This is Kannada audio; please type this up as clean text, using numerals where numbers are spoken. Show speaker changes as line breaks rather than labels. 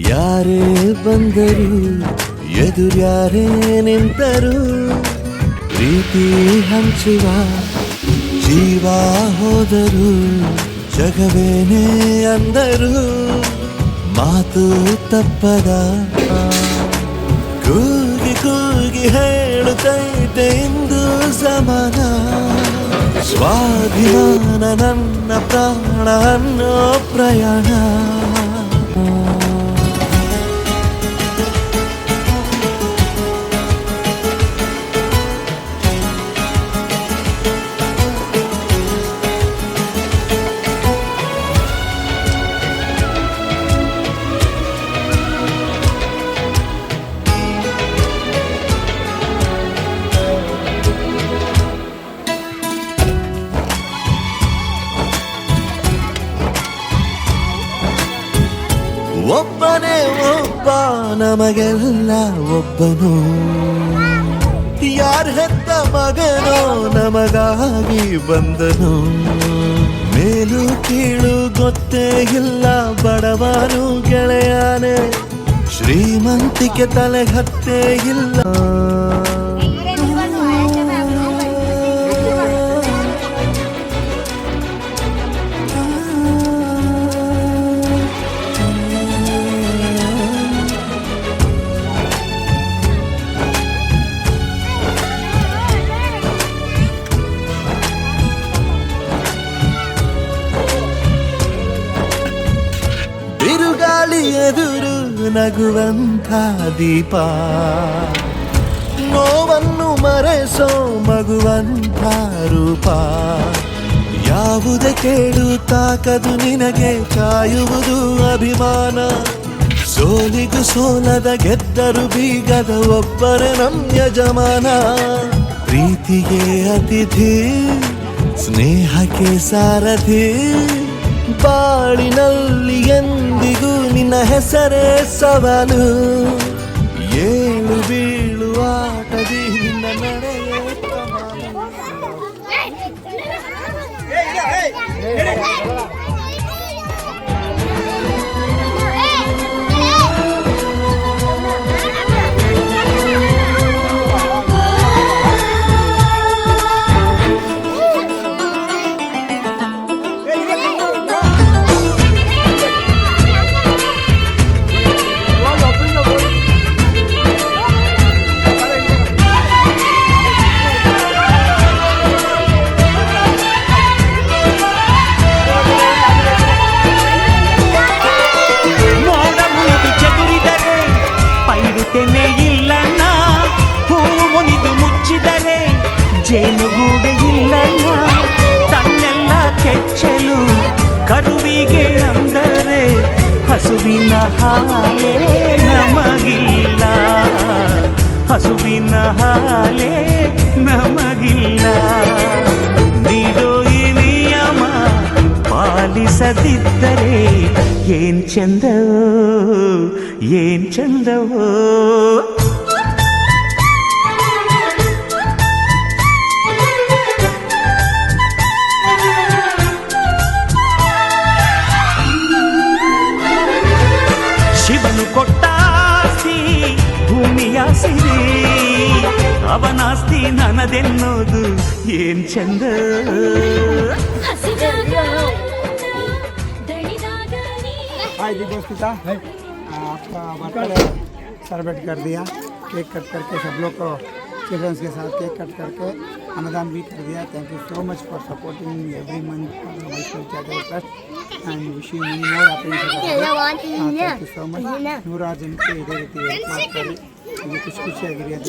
ಯಾರೇ ಬಂದರು ಎದುರ್ಯಾರೇ ನಿಂತರು ಪ್ರೀತಿ ಹಂಚುವ ಜೀವ ಹೋದರು ಜಗವೇನೇ ಅಂದರು ಮಾತು ತಪ್ಪದ ಕೂಗಿ ಕೂಗಿ ಹೇಳುತ್ತೈತೆ ಇಂದು ಸಮಾನ ಸ್ವಾಭಿಮಾನ ನನ್ನ ಪ್ರಾಣ ಅನ್ನೋ ಪ್ರಯಾಣ ಒಬ್ಬನೇ ಒಬ್ಬ ನಮಗೆಲ್ಲ ಒಬ್ಬನು ಯಾರ ಹೆತ್ತ ಮಗನೋ ನಮಗಾಗಿ ಬಂದನು ಮೇಲು ಕೀಳು ಗೊತ್ತೇ ಇಲ್ಲ ಬಡವನು ಗೆಳೆಯಾನೆ ಶ್ರೀಮಂತಿಕೆ ತಲೆ ಹತ್ತೇ ಇಲ್ಲ ಬಿರುಗಾಳಿ ಎದುರು ನಗುವಂಥ ದೀಪ ನೋವನ್ನು ಮರೆಸೋ ಮಗುವಂಥ ರೂಪ ಯಾವುದೇ ಕೇಳು ತಾಕದು ನಿನಗೆ ಕಾಯುವುದು ಅಭಿಮಾನ ಸೋಲಿಗೂ ಸೋಲದ ಗೆದ್ದರು ಬೀಗದ ಒಬ್ಬರೇ ನಮ್ಮ ಯಜಮಾನ ಪ್ರೀತಿಗೆ ಅತಿಥಿ ಸ್ನೇಹಕ್ಕೆ ಸಾರಥಿ ಬಾಳಿನಲ್ಲಿ ಎಂದಿಗೂ ನಿನ್ನ ಹೆಸರೇ ಸವಾಲು ಏಳು ಬೀಳುವ ಆಟದಿ ನಿನ್ನ ನಡೆಯೇ
ಜೇನುಗೂಡೆ ಇಲ್ಲಲ್ಲ ತನ್ನೆಲ್ಲ ಕೆಚ್ಚಲು ಕರುವಿಗೆ ಅಂದರೆ ಹಸುವಿನ ಹಾಲೇ ನಮಗಿಲ್ಲ ಹಸುವಿನ ಹಾಲೇ ನಮಗಿಲ್ಲ ನೀಡೋ ಈ ನಿಯಮ ಪಾಲಿಸದಿದ್ದರೆ ಏನ್ ಚಂದವೋ ಏನ್ ಚಂದವೋ ಶಿವನು ಕೊಟ್ಟಾಸ್ತಿ ಭೂಮಿಯ ಸಿರಿ ಅವನಾಸ್ತಿ ನನದೆನ್ನೋದು ಏನ್ ಚಂದ
आपका बर्थडे सेलिब्रेट कर दिया केक कट करके सब लोग को चिल्ड्रंस के साथ केक कट करके अन्नदान भी कर दिया thank you so much for supporting every month Vaishnav charitable trust and wish you many more happiness thank you so much ನೂರಾರು ಜನಕ್ಕೆ ಇದೇ ರೀತಿ ಹೆಲ್ಪ್ ಮಾಡ್ತಾರೆ ಇದು ಖುಷಿಯಾಗಿರಿ ಅಂತ